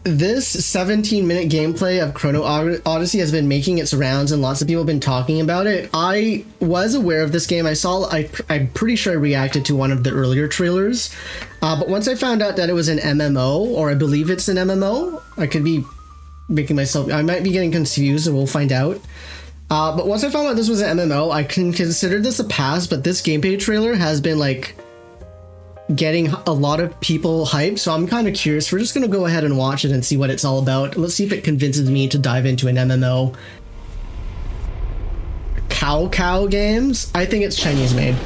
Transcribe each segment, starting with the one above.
this 17-minute gameplay of Chrono Odyssey has been making its rounds, and lots of people have been talking about it. I was aware of this game. I'm pretty sure I reacted to one of the earlier trailers, but once I found out that it was an MMO, or I believe it's an MMO, I could be I might be getting confused, and we'll find out. But once I found out this was an MMO, I can consider this a pass, but this gameplay trailer has been like getting a lot of people hyped, so I'm kind of curious. We're just gonna go ahead and watch it and see what it's all about. Let's see if it convinces me to dive into an MMO. Cow games? I think it's Chinese made,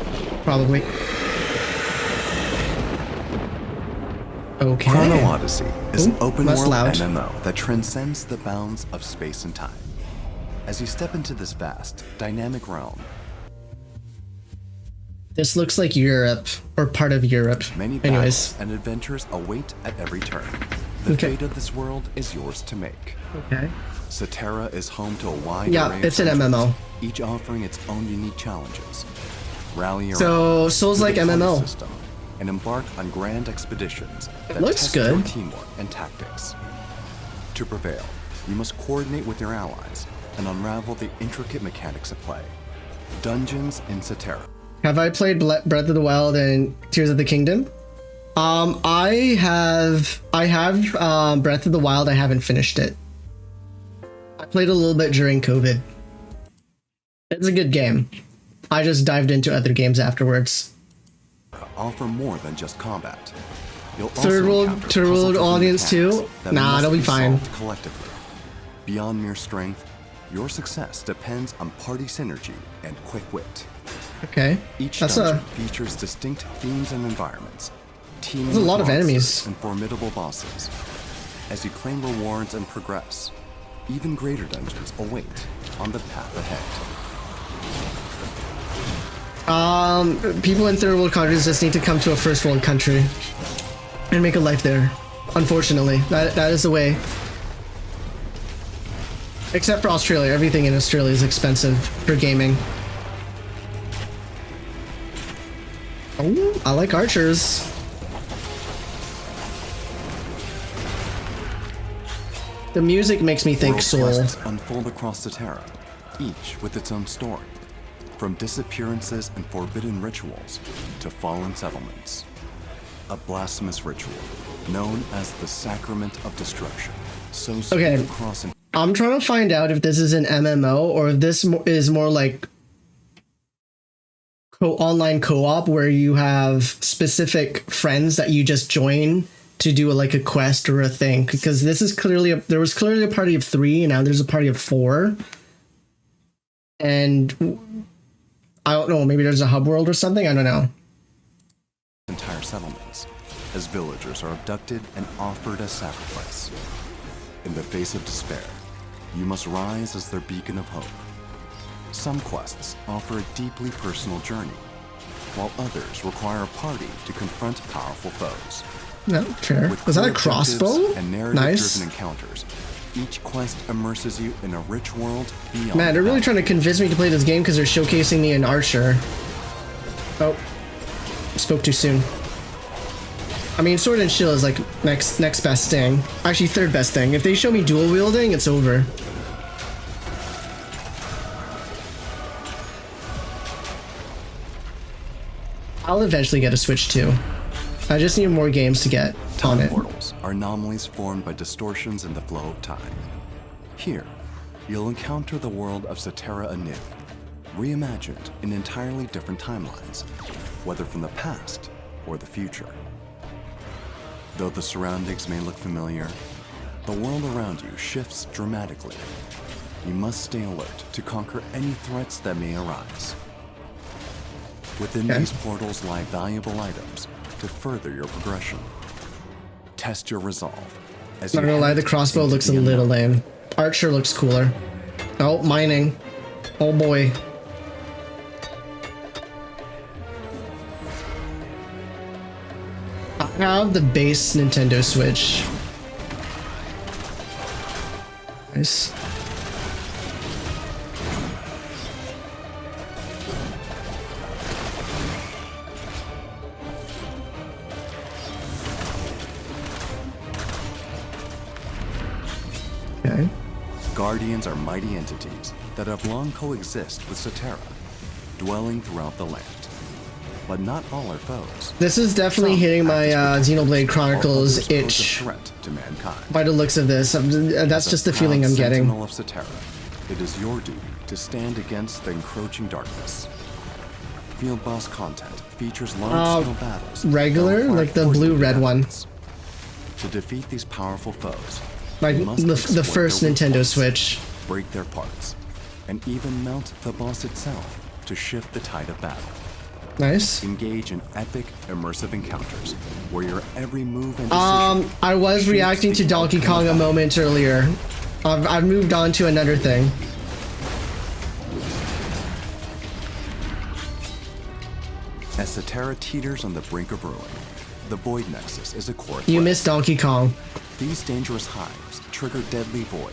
probably. Okay. Chrono Odyssey is an open world loud. MMO that transcends the bounds of space and time. As you step into this vast, dynamic realm, this looks like Europe, or part of Europe. Many Anyways. battles and adventures await at every turn. The fate of this world is yours to make. Okay. Cetera is home to a wide array it's of an MMO. each offering its own unique challenges. Rally around So Souls-like the party MMO. system and embark on grand expeditions that Looks test good. your teamwork and tactics. To prevail, you must coordinate with your allies and unravel the intricate mechanics at play. Dungeons in Cetera. Have I played Breath of the Wild and Tears of the Kingdom? I have Breath of the Wild. I haven't finished it. I played a little bit during COVID. It's a good game. I just dived into other games afterwards. Offer more than just combat. You'll Third world audience too? Nah, it'll be fine. Collectively. Beyond mere strength, your success depends on party synergy and quick wit. Okay. Each That's dungeon features distinct themes and environments. There's a lot of enemies and formidable bosses. As you claim rewards and progress, even greater dungeons await on the path ahead. People in third world countries just need to come to a first world country and make a life there. Unfortunately, that is the way. Except for Australia. Everything in Australia is expensive for gaming. Oh, I like archers. The music makes me think Soul. World quests unfold across Cetera, each with its own story. From disappearances and forbidden rituals to fallen settlements. A blasphemous ritual known as the Sacrament of Destruction. So Okay. across I'm trying to find out if this is an MMO or if this is more like online co-op where you have specific friends that you just join to do like a quest or a thing, because this is there was clearly a party of 3 and now there's a party of 4, and I don't know, maybe there's a hub world or something, I don't know. Entire settlements as villagers are abducted and offered as sacrifice. In the face of despair, you must rise as their beacon of hope. Some quests offer a deeply personal journey, while others require a party to confront powerful foes. No, fair. With Was that a clear objectives crossbow? and narrative-driven Nice. encounters, each quest immerses you in a rich world beyond. Man, they're really trying to convince me to play this game because they're showcasing me an archer. Oh, spoke too soon. I mean, sword and shield is like next best thing. Actually, third best thing. If they show me dual wielding, it's over. I'll eventually get a Switch too. I just need more games to get on Time it. portals are anomalies formed by distortions in the flow of time. Here, you'll encounter the world of Cetera anew, reimagined in entirely different timelines, whether from the past or the future. Though the surroundings may look familiar, the world around you shifts dramatically. You must stay alert to conquer any threats that may arise. Within these portals lie valuable items to further your progression. Test your resolve. As Not you gonna lie, the head crossbow into looks the a little unknown. lame. Archer looks cooler. Oh, mining. Oh boy. I have the base Nintendo Switch. Nice. Okay. Guardians are mighty entities that have long coexist with Cetera, dwelling throughout the land. But not all are foes. This is definitely Some hitting my act as protectors, Xenoblade while Chronicles others pose a itch threat to mankind. by the looks of this. That's As a just the proud feeling I'm getting. sentinel of Cetera, it is your duty to stand against the encroaching darkness. Field boss content features large-scale battles. that Regular, require like the blue-red coordinated one. efforts. To defeat these powerful foes, Like you must the exploit first their weak Nintendo points, Switch. break their parts, and even mount the boss itself to shift the tide of battle. Nice. Engage in epic, immersive encounters where your every move and decision I was shapes reacting to the Donkey outcome Kong of a battle. moment earlier. I've moved on to another thing. As Cetera teeters on the brink of ruin, the Void Nexus is a core You threat. missed Donkey Kong. These dangerous hives trigger deadly void,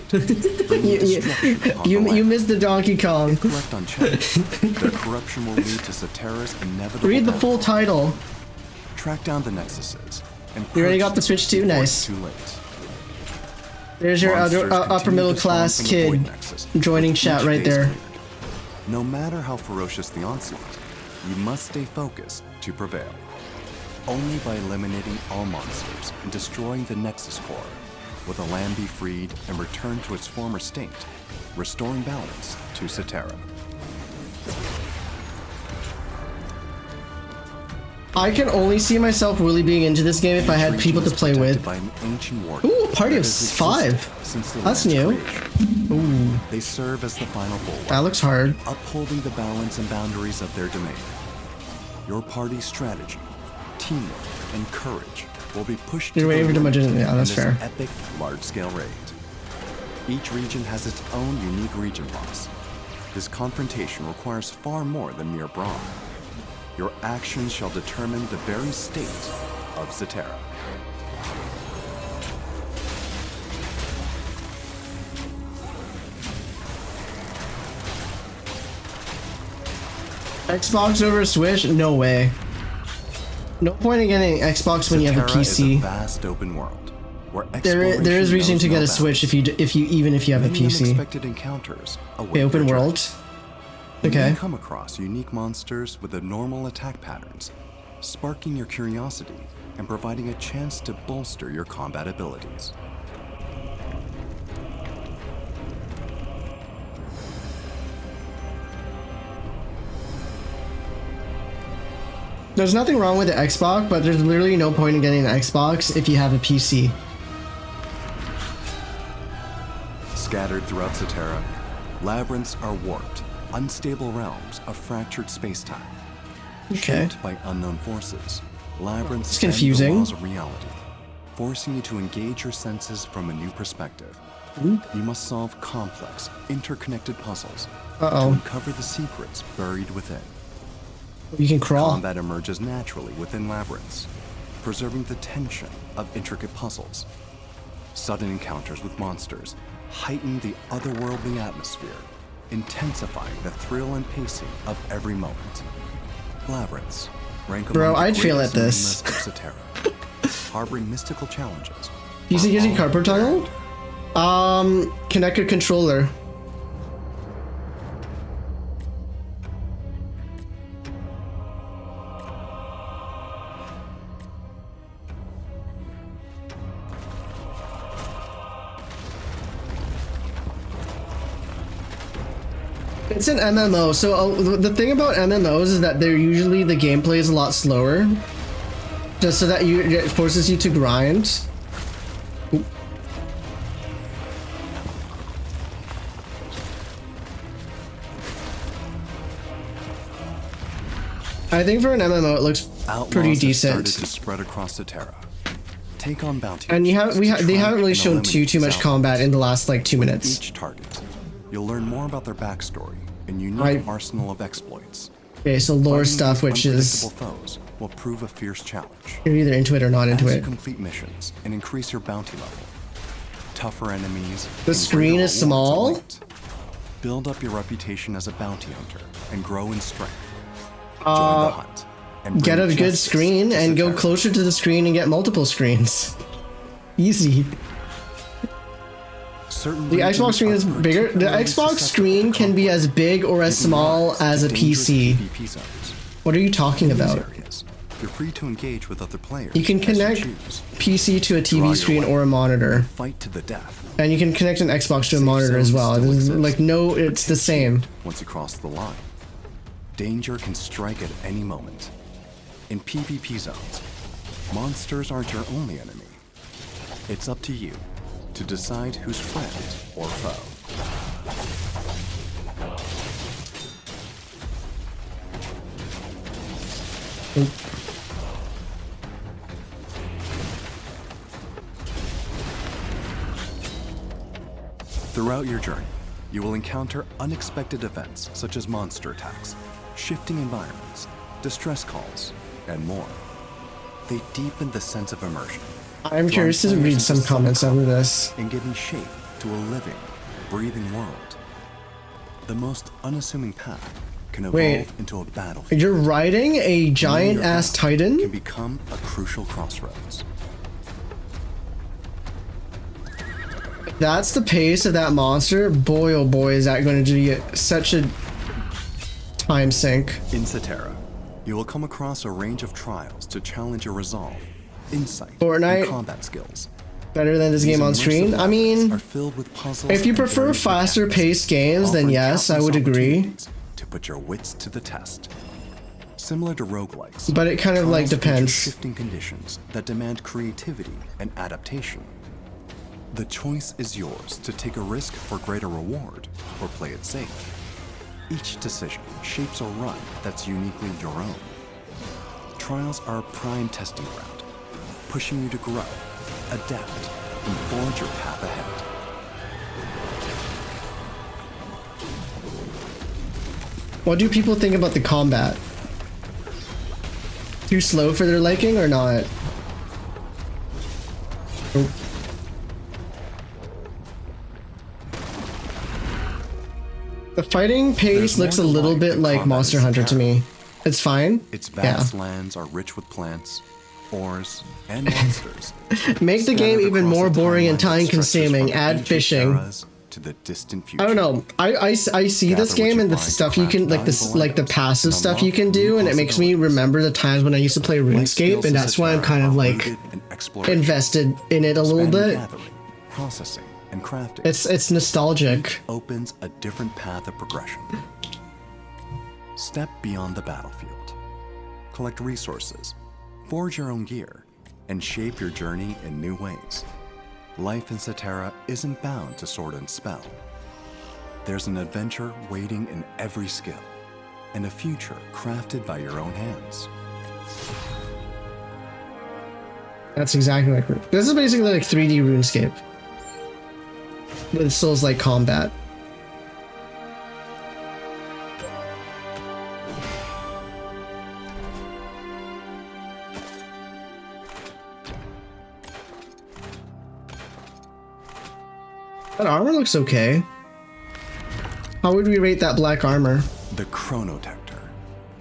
bringing destruction upon the You land. missed the Donkey Kong. If left unchecked, their corruption will lead to Cetera's inevitable Read the downfall. full title. Track down the Nexuses and You already purge got the Switch too? before Nice. it's too late. There's your Monsters other upper continue middle to spawn class from the kid Void Nexus, joining with chat each right phase there. cleared. No matter how ferocious the onslaught, you must stay focused to prevail. Only by eliminating all monsters and destroying the Nexus core will the land be freed and return to its former state, restoring balance to Cetera. I can only see myself really being into this game if I had Each people to region is play protected with. by an ancient warden Ooh, a party that of has existed 5. since the That's land's new. creation. Ooh, They serve as the final bulwark, that looks hard. upholding the balance and boundaries of their domain. Your party's strategy, teamwork, and courage will be pushed You're to waiting the for limit Demogorgon. Yeah, in that's this fair. epic, large-scale raid. Each region has its own unique region boss. This confrontation requires far more than mere brawn. Your actions shall determine the very state of Cetera. Xbox over Switch? No way. No point in getting Xbox when you have a Cetera is a PC. vast open world where There is exploration reason knows to get no a Switch bounds. if you even if you have a Many PC. unexpected encounters await Okay, open your world. journey. You Okay. may come across unique monsters with abnormal attack patterns, sparking your curiosity and providing a chance to bolster your combat abilities. There's nothing wrong with the Xbox, but there's literally no point in getting an Xbox if you have a PC. Scattered throughout Cetera, labyrinths are warped, unstable realms of fractured space-time. Okay. Shaped by unknown forces, labyrinths It's bend the confusing. laws of reality, forcing you to engage your senses from a new perspective. You must solve complex, interconnected puzzles to Uh-oh. uncover the secrets buried within. You can crawl. Combat emerges naturally within labyrinths, preserving the tension of intricate puzzles. Sudden encounters with monsters heighten the otherworldly atmosphere, intensifying the thrill and pacing of every moment. Labyrinths rank Bro, among the I'd fail at greatest this. enigmas of Cetera, harboring mystical challenges. PC gives you carpet tunnel? Connect your controller. It's an MMO, so the thing about MMOs is that they're usually the gameplay is a lot slower, just so that it forces you to grind. I think for an MMO it looks Outlaws pretty have decent. started to spread across Cetera. Take on bounty. And you have missions to they track haven't really and shown eliminate too much these combat outlaws. in the last like 2 With minutes. each target, you'll learn more about their backstory and unique Right. arsenal of exploits. Okay, so lore Fighting stuff, these which is unpredictable foes will prove a fierce challenge. you're either into it or not into As you it. complete missions and increase your bounty level, tougher enemies. The and screen greater is rewards small? await. Build up your reputation as a bounty hunter and grow in strength. Join the hunt and Get bring a good justice screen to and go Cetera. closer to the screen and get multiple screens. Easy. Certain The Xbox regions screen are is bigger. The particularly Xbox susceptible screen to can be conflict, as big or as giving small rise as to a dangerous PC. PvP zones. What are you talking In these about? areas, you're free to engage with other players You can as connect choose. PC to a Draw TV your screen weapon or a monitor, and fight to the death. and you can connect an Xbox to a Safe monitor as zones well. still There's, exist, like no, but it's the take same. heed once you cross the line. Danger can strike at any moment. In PvP zones, monsters aren't your only enemy. It's up to you to decide who's friend or foe. Throughout your journey, you will encounter unexpected events such as monster attacks, shifting environments, distress calls, and more. They deepen the sense of immersion, I'm curious to read some comments over this. and giving shape to a living, breathing world. The most unassuming path can evolve Wait. into a battlefield. You're riding a giant ass Can Titan? become a crucial crossroads. That's the pace of that monster. Boy, oh boy, is that going to be such a time sink. In Cetera, you will come across a range of trials to challenge your resolve, insight, Fortnite. and combat skills. Better than this These game on immersive screen? I levels mean, are filled with puzzles if you and prefer varied faster mechanics, paced games, then offering yes, I countless would agree. opportunities to put your wits to the test. Similar to roguelikes, But it kind of like trials feature depends. shifting conditions that demand creativity and adaptation. The choice is yours to take a risk for greater reward or play it safe. Each decision shapes a run that's uniquely your own. Trials are a prime testing ground, pushing you to grow, adapt, and forge your path ahead. What do people think about the combat? Too slow for their liking or not? Oh. The fighting pace There's looks a more to little life bit than like combat Monster in Hunter to Cetera. me. It's fine. Its Yeah. vast lands are rich with plants, ores, and monsters. Make the game scattered even across more a boring and timeline that time stretches consuming. from Add ancient fishing. eras to the distant future. I don't know. I see this Gather what game you and the find to stuff you craft can like this valuable like the items passive and stuff you unlock can do, new and it makes me possibilities. remember the times when I used to play Life RuneScape, skills and in that's why I'm Cetera kind of are like rooted in exploration, invested in it a little spanning bit. gathering, processing, and crafting. It's nostalgic. Opens a different path of progression. Step beyond the battlefield. Collect resources, forge your own gear, and shape your journey in new ways. Life in Cetera isn't bound to sword and spell. There's an adventure waiting in every skill, and a future crafted by your own hands. That's exactly like this is basically like 3D RuneScape with Souls-like combat. That armor looks okay. How would we rate that black armor? The Chronotector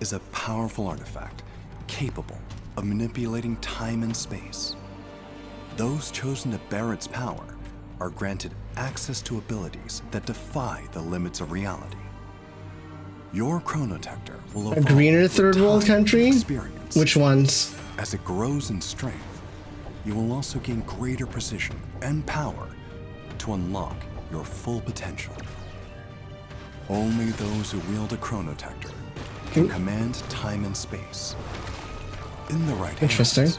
is a powerful artifact capable of manipulating time and space. Those chosen to bear its power are granted access to abilities that defy the limits of reality. Your Chronotector will A evolve greener with third world time and country? experience. Which ones? As it grows in strength, you will also gain greater precision and power to unlock your full potential. Only those who wield a Chronotector can command time and space. In the right Interesting. hands,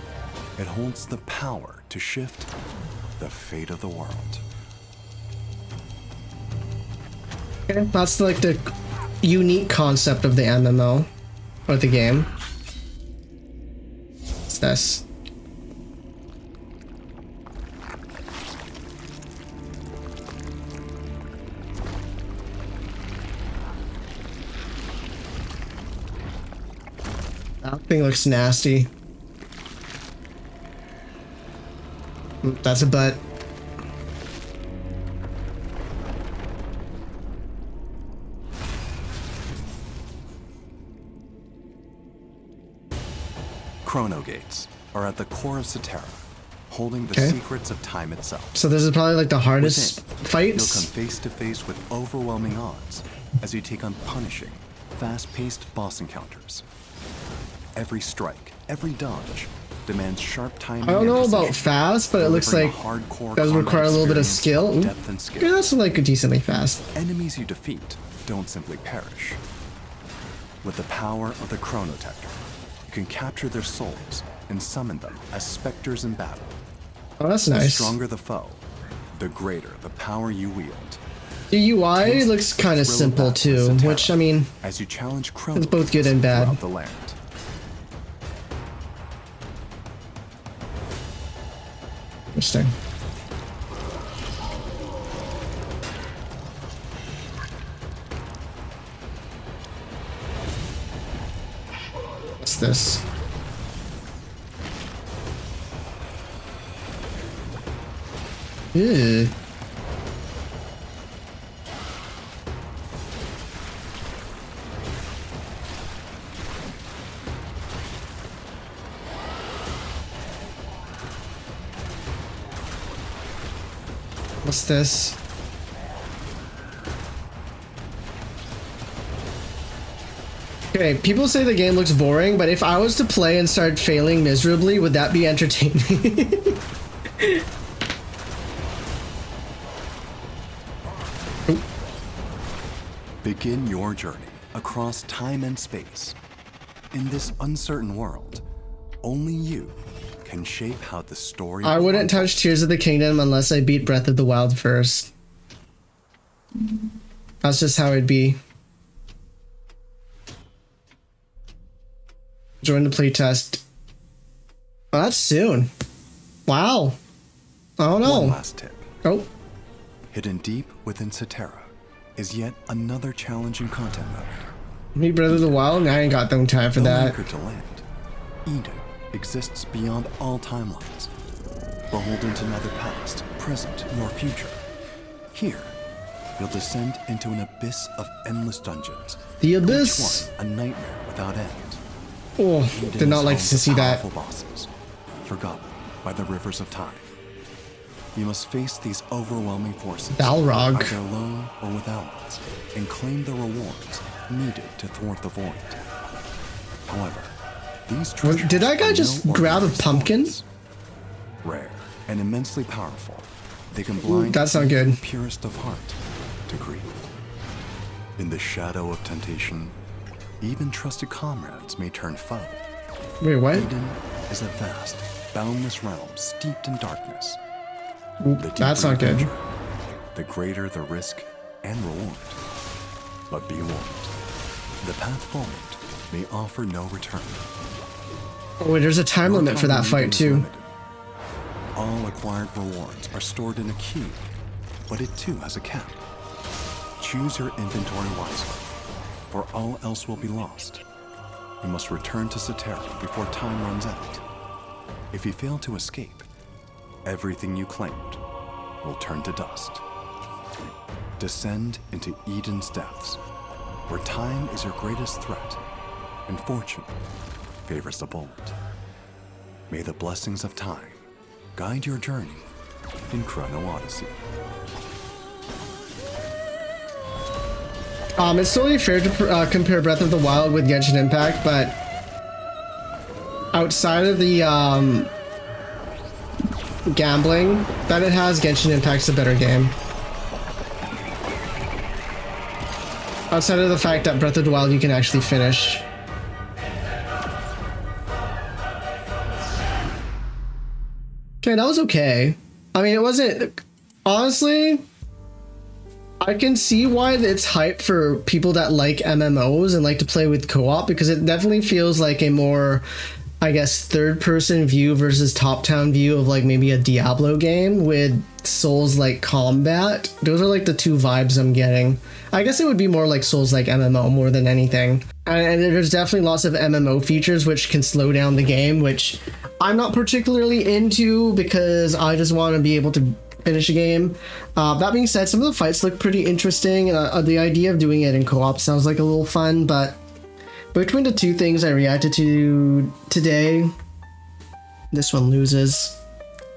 it holds the power to shift the fate of the world. Okay, that's like the unique concept of the MMO or the game. What's this? That thing looks nasty. That's a butt. Chrono Gates are at the core of Cetera, holding the Okay. secrets of time itself. So this is probably like the hardest Within, fights. you'll come face to face with overwhelming odds as you take on punishing, fast-paced boss encounters. Every strike, every dodge demands sharp timing. I don't and know about precision, fast, but it looks delivering like a hardcore does combat require a little bit of experience skill. of Ooh. depth and skill. Yeah, that's like decently fast. Enemies you defeat don't simply perish. With the power of the Chronotector, you can capture their souls and summon them as specters in battle. Oh, that's The nice. stronger the foe, the greater the power you wield. The UI Taste looks kind the of thrill simple battle with too, Zatara which I mean, as you challenge Chrono it's both good and bad. throughout the land. Interesting. What's this? Ew. What's this? Okay, people say the game looks boring, but if I was to play and start failing miserably, would that be entertaining? Begin your journey across time and space. In this uncertain world, only you can shape how the story I will wouldn't touch Tears of the Kingdom unless I beat Breath of the Wild first. That's just how it'd be. Join the playtest. Oh, that's soon. Wow. I don't know. One last tip. Oh, Hidden deep within Satera is yet another challenging content mode. meet Breath of the Wild? I ain't got no time for No that. anchor to land. Eden exists beyond all timelines, beholden to neither past, present, nor future. Here, you'll descend into an abyss of endless dungeons. The Each Abyss. one a nightmare without end. Oh, Eden did not is like home to see that. powerful bosses, forgotten by the rivers of time. You must face these overwhelming forces, Balrog. either alone or with allies, and claim the rewards needed to thwart the void. However, these treasures Did that guy are just no grab a ordinary pumpkin? stones. Rare and immensely powerful, they can blind that's not even good. the purest of heart to greed. In the shadow of temptation, even trusted comrades may turn foe. Wait, what? Eden is a vast, boundless realm steeped in darkness. Oop, The that's deeper not good. you venture, the greater the risk and reward. But be warned, the path forward may offer no return. Oh, wait, there's a time Your limit for that time fight is too. limited. All acquired rewards are stored in a cube, but it too has a cap. Choose your inventory wisely, for all else will be lost. You must return to Satera before time runs out. If you fail to escape, everything you claimed will turn to dust. Descend into Eden's depths, where time is your greatest threat, and fortune favors the bold. May the blessings of time guide your journey in Chrono Odyssey. It's totally fair to compare Breath of the Wild with Genshin Impact, but outside of the gambling that it has, Genshin Impact's a better game. Outside of the fact that Breath of the Wild you can actually finish. Okay, that was okay. I mean, it wasn't... Honestly, I can see why it's hype for people that like MMOs and like to play with co-op, because it definitely feels like a more, I guess, third-person view versus top-down view of like maybe a Diablo game with Souls-like combat. Those are like the two vibes I'm getting. I guess it would be more like Souls-like MMO more than anything. And there's definitely lots of MMO features which can slow down the game, which I'm not particularly into because I just want to be able to finish a game. That being said, some of the fights look pretty interesting, and the idea of doing it in co-op sounds like a little fun, but between the two things I reacted to today, this one loses.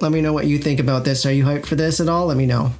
Let me know what you think about this. Are you hyped for this at all? Let me know.